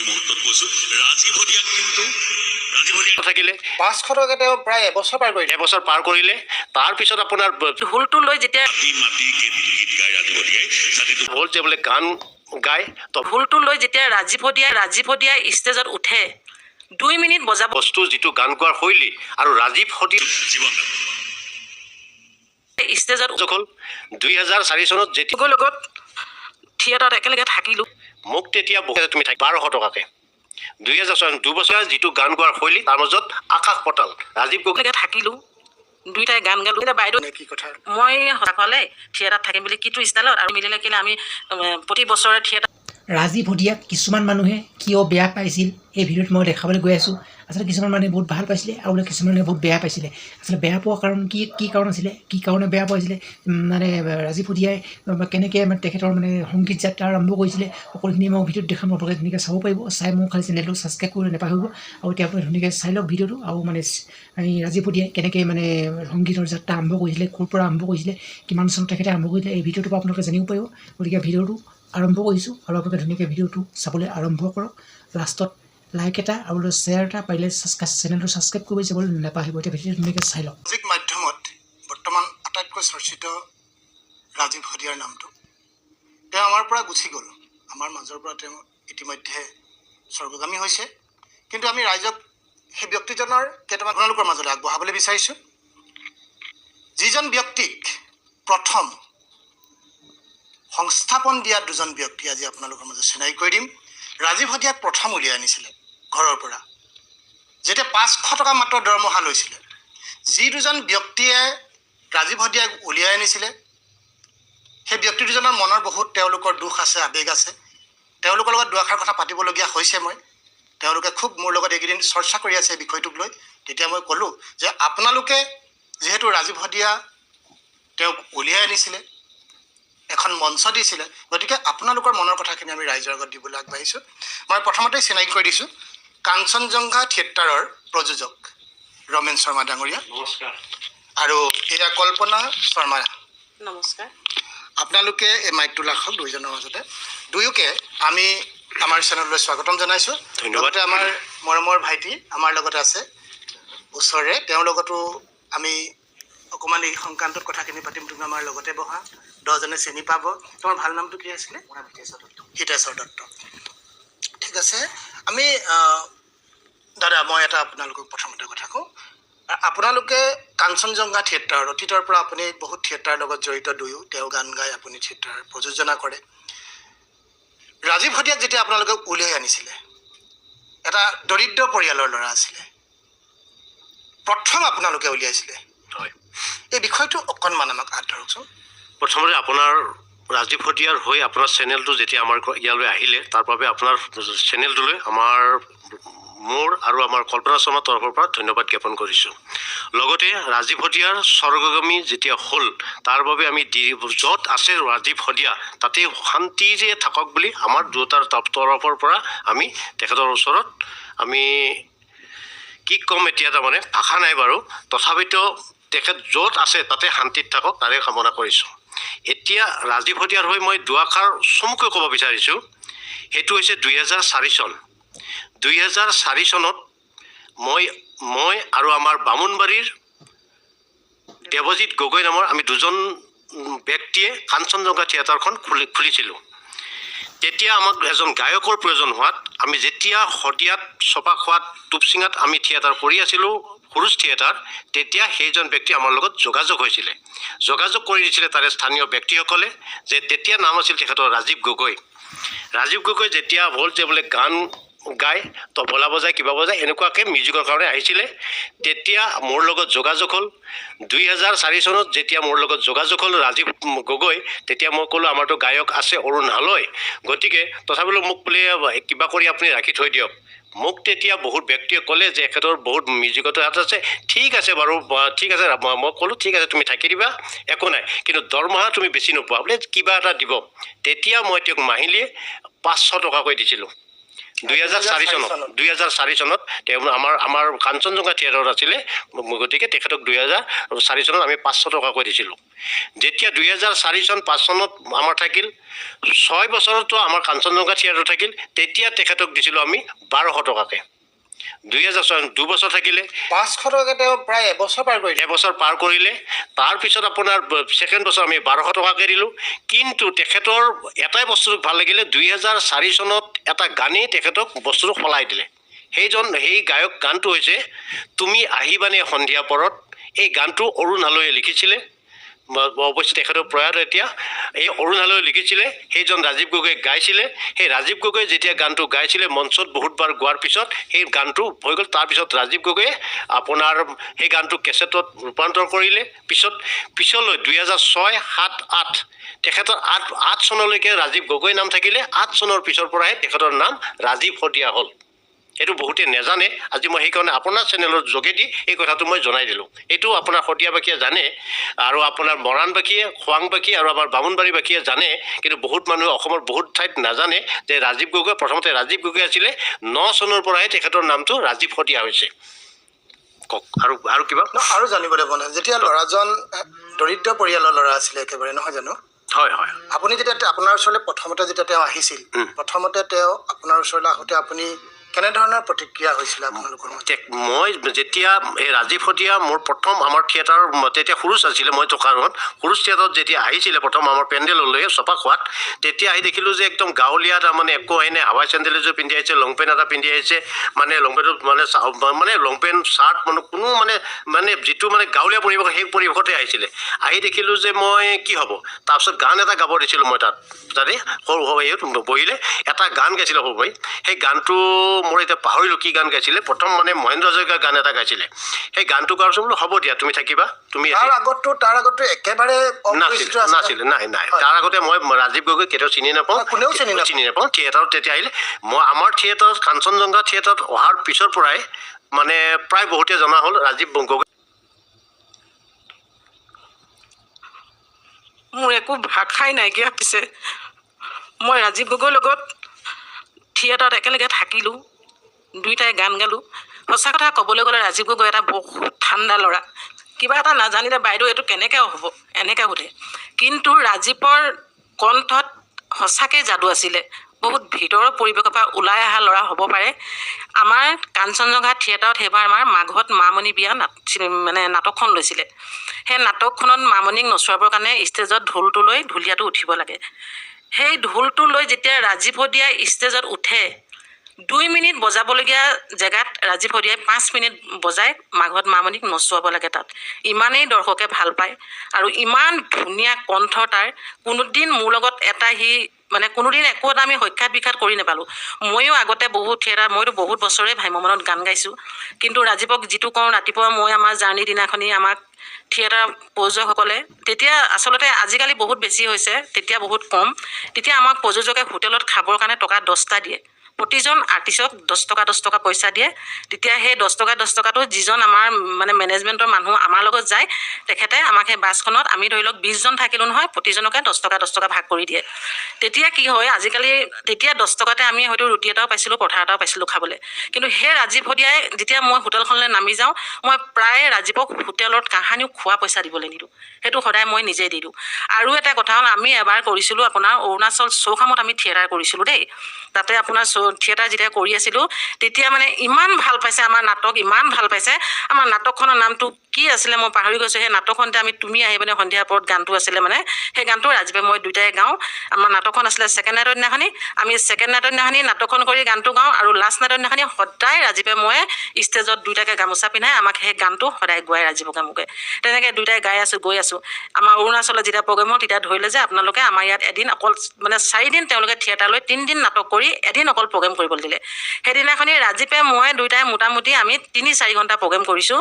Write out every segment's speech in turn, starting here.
এই মুহূৰ্তত কৈছোঁ ৰাজীৱ হদিয়াক কিন্তু থাকিলে 500 টকা তেওঁ প্ৰায় এবছৰ পাৰ কৰিলে তাৰপিছত আপোনাৰ ঢোলটো লৈ যেতিয়া মাটি গীত গায় ৰাজীৱ হদিয়াই জাতিটো হ'ল যে বোলে গান গায় ঢোলটো লৈ যেতিয়া ৰাজীৱ হদিয়াই ষ্টেজত উঠে 2 মিনিট বজাব বস্তু যিটো গান গোৱাৰ শৈলী আৰু ৰাজীৱ হদিয়াৰ জীৱন ষ্টেজত হ'ল 2004 চনত যেতিয়া লগত থিয়েটাৰত একেলগে থাকিলোঁ মোক তেতিয়া তুমি 1200 টকাকে 2004 দুবছৰ যিটো গান গোৱাৰ শৈলী তাৰ মাজত আকাশ পতাল ৰাজীৱ গগৈ থাকিলোঁ দুইটাই গান গালোঁ এতিয়া বাইদেউ কি কথা মই সঁচাকলে থিয়েটাৰত থাকিম বুলি কিটো ষ্টাইলত আৰু মিলিলে কেলে আমি প্ৰতি বছৰে থিয়েটাৰ ৰাজীৱ হদিয়াক কিছুমান মানুহে কিয় বেয়া পাইছিল এই ভিডিঅ'ত মই দেখাবলৈ গৈ আছোঁ আচলতে কিছুমান মানুহে বহুত ভাল পাইছিলে আৰু কিছুমান মানুহে বহুত বেয়া পাইছিলে আচলতে বেয়া পোৱাৰ কাৰণ কি কাৰণ আছিলে কি কাৰণে বেয়া পাইছিলে মানে ৰাজীৱ হদিয়াই কেনেকৈ মানে তেখেতৰ মানে সংগীত যাত্ৰা আৰম্ভ কৰিছিলে সকলোখিনি মই ভিডিঅ'ত দেখাম আপোনালোকে ধুনীয়াকৈ চাব পাৰিব চাই মোৰ খালি চেনেলটো ছাবস্ক্ৰাইব কৰি নাপাহৰিব আৰু এতিয়া আপুনি ধুনীয়াকৈ চাই লওক ভিডিঅ'টো আৰু মানে এই ৰাজীৱ হদিয়াই কেনেকৈ মানে সংগীতৰ যাত্ৰা আৰম্ভ কৰিছিলে ক'ৰ পৰা আৰম্ভ কৰিছিলে কিমান চনত তেখেতে আৰম্ভ কৰিছিলে এই ভিডিঅ'টোৰ পৰা আপোনালোকে জানিব পাৰিব গতিকে ভিডিঅ'টো আৰম্ভ কৰিছোঁ আৰু আপোনালোকে ধুনীয়াকৈ ভিডিঅ'টো চাবলৈ আৰম্ভ কৰক লাষ্টত লাইক এটা আৰু শ্বেয়াৰ এটা পাৰিলে চেনেলটো ছাবস্ক্ৰাইব কৰি যাবলৈ নাপাহৰিব এতিয়া ভিডিঅ'টো ধুনীয়াকৈ চাই লওক সামাজিক মাধ্যমত বৰ্তমান আটাইতকৈ চৰ্চিত ৰাজীৱ হদিয়াৰ নামটো তেওঁ আমাৰ পৰা গুচি গ'ল আমাৰ মাজৰ পৰা তেওঁ ইতিমধ্যে স্বৰ্গগামী হৈছে কিন্তু আমি ৰাইজক সেই ব্যক্তিজনৰ কেইটামান আপোনালোকৰ মাজলৈ আগবঢ়াবলৈ বিচাৰিছোঁ যিজন ব্যক্তিক প্ৰথম সংস্থাপন দিয়া দুজন ব্যক্তি আজি আপোনালোকৰ মাজত চিনাকি কৰি দিম ৰাজীৱ হদিয়াক প্ৰথম উলিয়াই আনিছিলে ঘৰৰ পৰা যেতিয়া 500 টকা মাত্ৰ দৰমহা লৈছিলে যি দুজন ব্যক্তিয়ে ৰাজীৱ হদিয়াক উলিয়াই আনিছিলে সেই ব্যক্তি দুজনৰ মনৰ বহুত তেওঁলোকৰ দুখ আছে আবেগ আছে তেওঁলোকৰ লগত দুআষাৰ কথা পাতিবলগীয়া হৈছে মই তেওঁলোকে খুব মোৰ লগত এইকেইদিন চৰ্চা কৰি আছে বিষয়টোক লৈ তেতিয়া মই ক'লোঁ যে আপোনালোকে যিহেতু ৰাজীৱ হদিয়া তেওঁক উলিয়াই আনিছিলে এখন মঞ্চ দিছিলে গতিকে আপোনালোকৰ মনৰ কথাখিনি আমি ৰাইজৰ আগত দিবলৈ আগবাঢ়িছোঁ মই প্ৰথমতে চিনাকি কৰি দিছোঁ কাঞ্চনজংঘা থিয়েটাৰৰ প্ৰযোজক ৰমেন শৰ্মা ডাঙৰীয়া নমস্কাৰ আৰু এয়া কল্পনা শৰ্মা নমস্কাৰ আপোনালোকে এই মাইকটো ৰাখক দুইজনৰ মাজতে দুয়োকে আমি আমাৰ চেনেললৈ স্বাগতম জনাইছোঁ লগতে আমাৰ মৰমৰ ভাইটি আমাৰ লগতে আছে ওচৰৰে তেওঁৰ লগতো আমি অকণমান এই সংক্ৰান্তত কথাখিনি পাতিম তুমি আমাৰ লগতে বহা 10জনে চিনি পাব তোমাৰ ভাল নামটো কি আছিলে হিতেশ্বৰ দত্ত ঠিক আছে আমি দাদা মই এটা আপোনালোকক প্ৰথমতে কথা কওঁ আপোনালোকে কাঞ্চনজংঘা থিয়েটাৰ অতীতৰ পৰা আপুনি বহুত থিয়েটাৰৰ লগত জড়িত দুয়ো তেওঁ গান গায় আপুনি থিয়েটাৰ প্ৰযোজনা কৰে ৰাজীৱ হদিয়াক যেতিয়া আপোনালোকে উলিয়াই আনিছিলে এটা দৰিদ্ৰ পৰিয়ালৰ ল'ৰা আছিলে প্ৰথম আপোনালোকে উলিয়াইছিলে হয় এই বিষয়টো অকণমান আমাক ধৰকচোন প্ৰথমতে আপোনাৰ ৰাজীৱ হদিয়াৰ হৈ আপোনাৰ চেনেলটো যেতিয়া আমাৰ ইয়ালৈ আহিলে তাৰ বাবে আপোনাৰ চেনেলটোলৈ মোৰ আৰু আমাৰ কল্পনা শৰ্মাৰ তৰফৰ পৰা ধন্যবাদ জ্ঞাপন কৰিছোঁ লগতে ৰাজীৱ হদিয়াৰ স্বৰ্গগামী যেতিয়া হ'ল তাৰ বাবে আমি য'ত আছে ৰাজীৱ হদিয়া তাতে শান্তিৰে থাকক বুলি আমাৰ দুয়োটাৰ তৰফৰ পৰা আমি তেখেতৰ ওচৰত আমি কি ক'ম এতিয়া তাৰমানে ভাষা নাই বাৰু তথাপিতো তেখেত য'ত আছে তাতে শান্তিত থাকক তাৰে কামনা কৰিছোঁ এতিয়া ৰাজীৱ হদিয়াৰ হৈ মই দুআষাৰ চমুকৈ ক'ব বিচাৰিছোঁ সেইটো হৈছে 2004 চন 2004 চনত মই আৰু আমাৰ বামুণবাৰীৰ দেৱজিৎ গগৈ নামৰ আমি দুজন ব্যক্তিয়ে কাঞ্চনজংঘা থিয়েটাৰখন খুলিছিলোঁ তেতিয়া আমাক এজন গায়কৰ প্ৰয়োজন হোৱাত আমি যেতিয়া হদিয়াত চপাখোৱাত টুপচিঙাত আমি থিয়েটাৰ কৰি আছিলোঁ সুৰুজ থিয়েটাৰ তেতিয়া সেইজন ব্যক্তি আমাৰ লগত যোগাযোগ হৈছিলে যোগাযোগ কৰি দিছিলে তাৰে স্থানীয় ব্যক্তিসকলে যে তেতিয়া নাম আছিল তেখেতৰ ৰাজীৱ গগৈ যেতিয়া হ'ল যে বোলে গান গায় তবলা বজায় কিবা বজায় এনেকুৱাকৈ মিউজিকৰ কাৰণে আহিছিলে তেতিয়া মোৰ লগত যোগাযোগ হ'ল 2004 চনত যেতিয়া মোৰ লগত যোগাযোগ হ'ল ৰাজীৱ গগৈ তেতিয়া মই ক'লোঁ আমাৰতো গায়ক আছে অৰুণ হালৈ গতিকে তথাপিও মোক বোলে কিবা কৰি আপুনি ৰাখি থৈ দিয়ক মোক তেতিয়া বহুত ব্যক্তিয়ে ক'লে যে এখেতৰ বহুত মিউজিকতো হাত আছে ঠিক আছে বাৰু ঠিক আছে মই ক'লোঁ ঠিক আছে তুমি থাকি দিবা একো নাই কিন্তু দৰমহা তুমি বেছি নোপোৱা বোলে কিবা এটা দিব তেতিয়া মই তেওঁক মাহিলীয়ে 500 টকাকৈ দিছিলোঁ 2004 চনত তেওঁ আমাৰ কাঞ্চনজংঘা থিয়েটাৰত আছিলে, গতিকে তেখেতক 2004 চনত আমি 500 টকাকৈ দিছিলোঁ। যেতিয়া 2004 চন 5 চনত আমাৰ থাকিল, 6 বছৰতো আমাৰ কাঞ্চনজংঘা থিয়েটাৰ থাকিল, তেতিয়া তেখেতক দিছিলোঁ আমি 1200 টকাকৈ। 2006 2 বছৰ থাকিলে, 500 টকাকৈ তেওঁ প্ৰায় এবছৰ পাৰ কৰিলে। এবছৰ পাৰ কৰিলে। তাৰপিছত আপোনাৰ ছেকেণ্ড বছৰ আমি 1200 টকাকৈ দিলোঁ। কিন্তু তেখেতৰ এটাই বস্তু ভাল লাগিলে, 2004 চনত এটা গানেই তেখেতক বস্তুটো সলাই দিলে। সেই গায়ক গানটো হৈছে তুমি আহিবানে সন্ধিয়া পৰত। এই গানটো অৰুণ হালৈয়ে লিখিছিলে, অৱশ্যে তেখেতৰ প্ৰয়াত এতিয়া। এই অৰুণ হালৈয়ে লিখিছিলে, সেইজন ৰাজীৱ গগৈয়ে গাইছিলে। সেই ৰাজীৱ গগৈয়ে যেতিয়া গানটো গাইছিলে, মঞ্চত বহুতবাৰ গোৱাৰ পিছত সেই গানটো হৈ গ'ল। তাৰপিছত ৰাজীৱ গগৈয়ে আপোনাৰ সেই গানটো কেছেটত ৰূপান্তৰ কৰিলে। পিছলৈ 2006, 7, 8 তেখেতৰ 8 চনলৈকে ৰাজীৱ গগৈ নাম থাকিলে। 8 চনৰ পিছৰ পৰাহে তেখেতৰ নাম ৰাজীৱ শদিয়া হ'ল। এইটো বহুতে নাজানে। আজি মই সেইকাৰণে আপোনাৰ চেনেলৰ যোগেদি এই কথাটো মই জনাই দিলোঁ। এইটো আপোনাৰ শদিয়াবাসীয়ে জানে, আৰু আপোনাৰ মৰাণবাসীয়ে, খোৱাংবাসী আৰু আমাৰ বামুণবাৰীবাসীয়ে জানে। কিন্তু বহুত মানুহে অসমৰ বহুত ঠাইত নাজানে যে ৰাজীৱ গগৈ, প্ৰথমতে ৰাজীৱ গগৈ আছিলে। 9 চনৰ পৰাহে তেখেতৰ নামটো ৰাজীৱ শদিয়া হৈছে। কওক আৰু কিবা? আৰু জানিবলৈ মন আছে, যেতিয়া ল'ৰাজন দৰিদ্ৰ পৰিয়ালৰ ল'ৰা আছিলে একেবাৰে, নহয় জানো? হয় হয়। আপুনি যেতিয়া আপোনাৰ ওচৰলৈ প্ৰথমতে যেতিয়া তেওঁ আহিছিল, প্ৰথমতে তেওঁ আপোনাৰ ওচৰলৈ আহোঁতে আপুনি কেনেধৰণৰ প্ৰতিক্ৰিয়া হৈছিলে আপোনালোকৰ মাজত? মই যেতিয়া এই ৰাজীৱ শদিয়া মোৰ প্ৰথম আমাৰ থিয়েটাৰ, তেতিয়া সুৰুচ আছিলে, মই টকাৰত সুৰুচ থিয়েটাৰত যেতিয়া আহিছিলে প্ৰথম আমাৰ পেণ্ডেললৈ চপা খোৱাত, তেতিয়া আহি দেখিলোঁ যে একদম গাঁৱলীয়া, তাৰমানে একো আহি নাই। হাৱাই চেণ্ডেল এযোৰ পিন্ধি আহিছে, লং পেণ্ট এটা পিন্ধি আহিছে। মানে লং পেণ্টত মানে লং পেণ্ট চাৰ্ট, কোনো মানে যিটো মানে গাঁৱলীয়া পৰিৱেশ, সেই পৰিৱেশতে আহিছিলে। আহি দেখিলোঁ যে মই কি হ'ব। তাৰপিছত গান এটা গাব দিছিলোঁ মই তাতে সৰু বহিলে এটা গান গাইছিলে সৰু ভাই। সেই গানটো মোৰ এতিয়া পাহৰিলোঁ কি গান গাইছিলে। প্ৰথম মানে মহেন্দ্ৰ হাজৰিকাৰ গান এটা গাইছিলে। সেই গানটো গাওঁতে বোলো হ'ব দিয়া, তুমি থাকিবা, তুমি তাৰ আগতো একেবাৰে নাছিলে। নাই। তাৰ আগতে মই ৰাজীৱ গগৈ কেতিয়াও চিনি নাপাওঁ, কোনেও চিনি নাপাওঁ। থিয়েটাৰত তেতিয়া আহিলে, মই আমাৰ থিয়েটাৰত কাঞ্চনজংঘা থিয়েটাৰত অহাৰ পিছৰ পৰাই মানে প্ৰায় বহুতে জনা হ'ল ৰাজীৱ গগৈ। মোৰ একো ভাষাই নাইকিয়া হৈছে। মই ৰাজীৱ গগৈৰ লগত থিয়েটাৰত একেলগে থাকিলোঁ, দুয়োটাই গান গালোঁ। সঁচা কথা ক'বলৈ গ'লে ৰাজীৱ গগৈ এটা বহুত ঠাণ্ডা ল'ৰা। কিবা এটা নাজানিলে বাইদেউ এইটো কেনেকৈ হ'ব এনেকৈ সোধে। কিন্তু ৰাজীৱৰ কণ্ঠত সঁচাকৈ যাদু আছিলে। বহুত ভিতৰৰ পৰিৱেশৰ পৰা ওলাই অহা ল'ৰা হ'ব পাৰে। আমাৰ কাঞ্চনজংঘা থিয়েটাৰত সেইবাৰ আমাৰ মাঘত মামণি বিয়া মানে নাটকখন লৈছিলে। সেই নাটকখনত মামণিক নচুৱাবৰ কাৰণে ষ্টেজত ঢোলটো লৈ ঢুলীয়াটো উঠিব লাগে। সেই ঢোলটো লৈ যেতিয়া ৰাজীৱ শদিয়াই ষ্টেজত উঠে, 2 মিনিট বজাবলগীয়া জেগাত ৰাজীৱ শদিয়াই 5 মিনিট বজাই মাঘত মামণিক নচুৱাব লাগে তাত। ইমানেই দৰ্শকে ভাল পায় আৰু ইমান ধুনীয়া কণ্ঠ তাৰ। কোনোদিন মোৰ লগত মানে কোনোদিন একো এটা আমি সাক্ষাৎ বিক্ষাৎ কৰি নাপালোঁ। ময়ো আগতে মইতো বহুত বছৰে ভ্ৰাম্যমানত গান গাইছোঁ। কিন্তু ৰাজীৱক যিটো কওঁ, ৰাতিপুৱা মই আমাৰ জাৰ্ণিৰ দিনাখনি আমাক থিয়েটাৰ প্ৰযোজকসকলে, তেতিয়া আচলতে আজিকালি বহুত বেছি হৈছে, তেতিয়া বহুত কম। তেতিয়া আমাক প্ৰযোজকে হোটেলত খাবৰ কাৰণে টকা 10টা দিয়ে। প্ৰতিজন আৰ্টিষ্টক 10 টকা পইচা দিয়ে। তেতিয়া সেই 10 টকাটো যিজন আমাৰ মানে মেনেজমেণ্টৰ মানুহ আমাৰ লগত যায়, তেখেতে আমাক সেই বাছখনত, আমি ধৰি লওক 20 জন থাকিলোঁ নহয়, প্ৰতিজনকে 10 টকা ভাগ কৰি দিয়ে। তেতিয়া কি হয়, আজিকালি তেতিয়া 10 টকাতে আমি হয়তো ৰুটি এটাও পাইছিলোঁ, পৰঠা এটাও পাইছিলোঁ খাবলৈ। কিন্তু সেই ৰাজীৱ শদিয়াই যেতিয়া মই হোটেলখনলৈ নামি যাওঁ, মই প্ৰায় ৰাজীৱক হোটেলত কাহানিও খোৱা পইচা দিবলৈ নিদিওঁ। সেইটো সদায় মই নিজেই দি দিওঁ। আৰু এটা কথা হ'ল, আমি এবাৰ কৰিছিলোঁ আপোনাৰ অৰুণাচল চৌখামত আমি থিয়েটাৰ কৰিছিলোঁ দেই। তাতে আপোনাৰ থিয়েটাৰ যেতিয়া কৰি আছিলোঁ, তেতিয়া মানে ইমান ভাল পাইছে আমাৰ নাটক, ইমান ভাল পাইছে। আমাৰ নাটকখনৰ নামটো কি আছিলে মই পাহৰি গৈছোঁ। সেই নাটকখনতে আমি তুমি আহিবানে সন্ধিয়া পৰত গানটো আছিলে, মানে সেই গানটো ৰাজীৱে মই দুয়োটাই গাওঁ। আমাৰ নাটকখন আছিলে ছেকেণ্ড নাইটৰ দিনাখনি। আমি ছেকেণ্ড নাইটৰ দিনাখনি নাটকখন কৰি গানটো গাওঁ, আৰু লাষ্ট নাইটৰ দিনাখনি সদায় ৰাজীৱে মই ষ্টেজত দুয়োটাকে গামোচা পিন্ধাই আমাক সেই গানটো সদায় গোৱাই ৰাজীৱকে মোকে। তেনেকৈ দুয়োটাই গাই আছোঁ, গৈ আছোঁ। আমাৰ অৰুণাচলত যেতিয়া প্ৰগ্ৰেম হ'ল, তেতিয়া ধৰিলে যে আপোনালোকে আমাৰ ইয়াত এদিন অকল মানে 4 দিন তেওঁলোকে থিয়েটাৰ লৈ 3 দিন নাটক কৰি এদিন অকল প্ৰগ্ৰেম কৰিবলৈ দিলে। সেইদিনাখনি ৰাজীৱে মই দুয়োটাই মোটামুটি আমি 3-4 ঘণ্টা প্ৰগ্ৰেম কৰিছোঁ।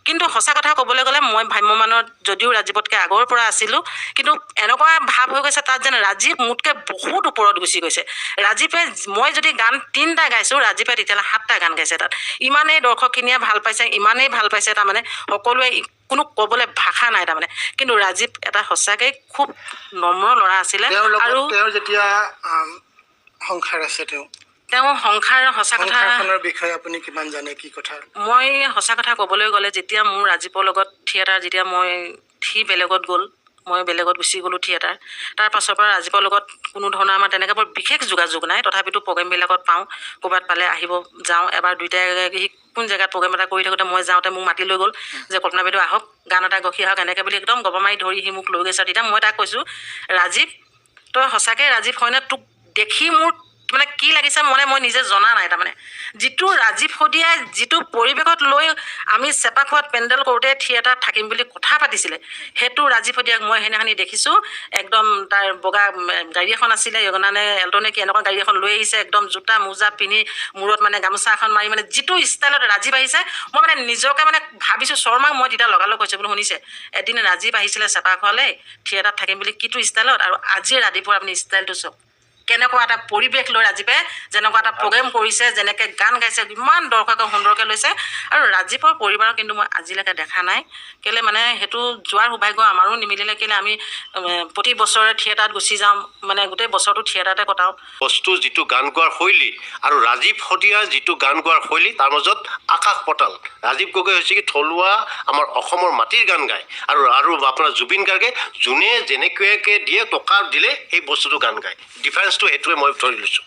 কিন্তু সঁচা কথা ক'বলৈ গ'লে, মই ভ্ৰাম্যমানত যদিও ৰাজীৱতকৈ আগৰ পৰা আছিলোঁ, কিন্তু এনেকুৱা ভাৱ হৈ গৈছে তাত যেন ৰাজীৱ মোতকৈ বহুত ওপৰত গুচি গৈছে। ৰাজীৱে, মই যদি গান 3টা গাইছোঁ, ৰাজীৱে তেতিয়াহ'লে 7টা গান গাইছে তাত। ইমানেই দৰ্শকখিনিয়ে ভাল পাইছে, ইমানেই ভাল পাইছে, তাৰমানে সকলোৱে কোনো ক'বলৈ ভাষা নাই তাৰমানে। কিন্তু ৰাজীৱ এটা সঁচাকৈ খুব নম্ৰ ল'ৰা আছিলে। আৰু তেওঁৰ যেতিয়া সংসাৰ আছে, তেওঁ তেওঁ সংসাৰ সঁচা কথা সংসাৰখনৰ বিষয়ে আপুনি কিমান জানে, কি কথা? মই সঁচা কথা ক'বলৈ গ'লে যেতিয়া মোৰ ৰাজীৱৰ লগত থিয়েটাৰ যেতিয়া সি বেলেগত গ'ল, মই বেলেগত গুচি গ'লোঁ থিয়েটাৰ, তাৰ পাছৰ পৰা ৰাজীৱৰ লগত কোনো ধৰণৰ আমাৰ তেনেকৈ বৰ বিশেষ যোগাযোগ নাই। তথাপিতো প্ৰগ্ৰেমবিলাকত পাওঁ, ক'ৰবাত পালে আহিব যাওঁ। এবাৰ দুইটাই সি কোন জেগাত প্ৰগ্ৰেম এটা কৰি থাকোঁতে মই যাওঁতে মোক মাতি লৈ গ'ল যে কল্পনা বাইদেউ আহক, গান এটা গখি আহক, এনেকৈ বুলি একদম গবা মাৰি ধৰি সি মোক লৈ গৈছে। তেতিয়া মই তাক কৈছোঁ, ৰাজীৱ তই সঁচাকৈ ৰাজীৱ হয়নে? তোক দেখি মোৰ মানে কি লাগিছে মই নিজে জনা নাই। তাৰমানে যিটো ৰাজীৱ শদিয়াই যিটো পৰিৱেশত লৈ আমি চেপাখোৱাত পেণ্ডেল কৰোঁতে থিয়েটাৰত থাকিম বুলি কথা পাতিছিলে, সেইটো ৰাজীৱ শদিয়াক মই সেইদিনাখনি দেখিছোঁ। একদম তাৰ বগা গাড়ী এখন আছিলে, য়গনানে এল্টনে কি এনেকুৱা গাড়ী এখন লৈ আহিছে, একদম জোতা মোজা পিন্ধি মূৰত মানে গামোচা এখন মাৰি মানে যিটো ষ্টাইলত ৰাজীৱ আহিছে, মই মানে নিজকে মানে ভাবিছোঁ শৰ্মাক মই তেতিয়া লগালগ কৈছোঁ বোলো শুনিছে, এদিন ৰাজীৱ আহিছিলে চেপাখোৱালৈ থিয়েটাৰত থাকিম বুলি কিটো ষ্টাইলত, আৰু আজি ৰাতিপুৱা আপুনি ষ্টাইলটো চাওক, কেনেকুৱা এটা পৰিৱেশ লৈ ৰাজীৱে যেনেকুৱা এটা প্ৰগ্ৰেম কৰিছে, যেনেকৈ গান গাইছে, ইমান দৰ্শকে সুন্দৰকৈ লৈছে। আৰু ৰাজীৱৰ পৰিবাৰক কিন্তু মই আজিলৈকে দেখা নাই। কেলৈ মানে সেইটো যোৱাৰ সৌভাগ্য আমাৰো নিমিলিলে। কেলৈ আমি প্ৰতি বছৰে থিয়েটাৰত গুচি যাওঁ, মানে গোটেই বছৰটো থিয়েটাৰতে কটাওঁ। বস্তু যিটো গান গোৱাৰ শৈলী আৰু ৰাজীৱ শদিয়াৰ যিটো গান গোৱাৰ শৈলী, তাৰ মাজত আকাশ পতাল। ৰাজীৱ গগৈ হৈছে কি থলুৱা আমাৰ অসমৰ মাটিৰ গান গায়, আৰু আপোনাৰ জুবিন গাৰ্গে যোনে যেনেকুৱাকৈ দিয়ে টকা দিলে সেই বস্তুটো গান গায়। ডিফাৰেঞ্চটো সেইটোৱে মই ধৰি লৈছোঁ।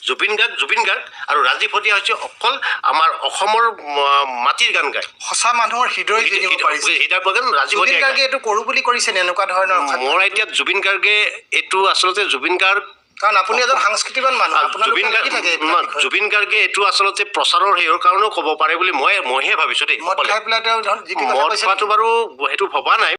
জুবিন গাৰ্গ আৰু ৰাজীৱ শদিয়া হৈছে অকল আমাৰ অসমৰ মাটিৰ গান গায়। সঁচা মানুহৰ হৃদয় জিনিব পাৰিছে। ৰাজীৱ জুবিন গাৰ্গে এইটো কৰোঁ বুলি কৰিছে নে এনেকুৱা ধৰণৰ? মোৰ আইডিয়াত জুবিন গাৰ্গে এইটো আচলতে জুবিন গাৰ্গ, কাৰণ আপুনি এজন সাংস্কৃতিবান মানুহ, জুবিন গাৰ্গে এইটো আচলতে প্ৰচাৰৰ হেৰিৰ কাৰণেও ক'ব পাৰে বুলি মইহে ভাবিছোঁ দেই। মদ খাই পেলাই তেওঁ মদ খোৱাটো বাৰু সেইটো ভবা নাই।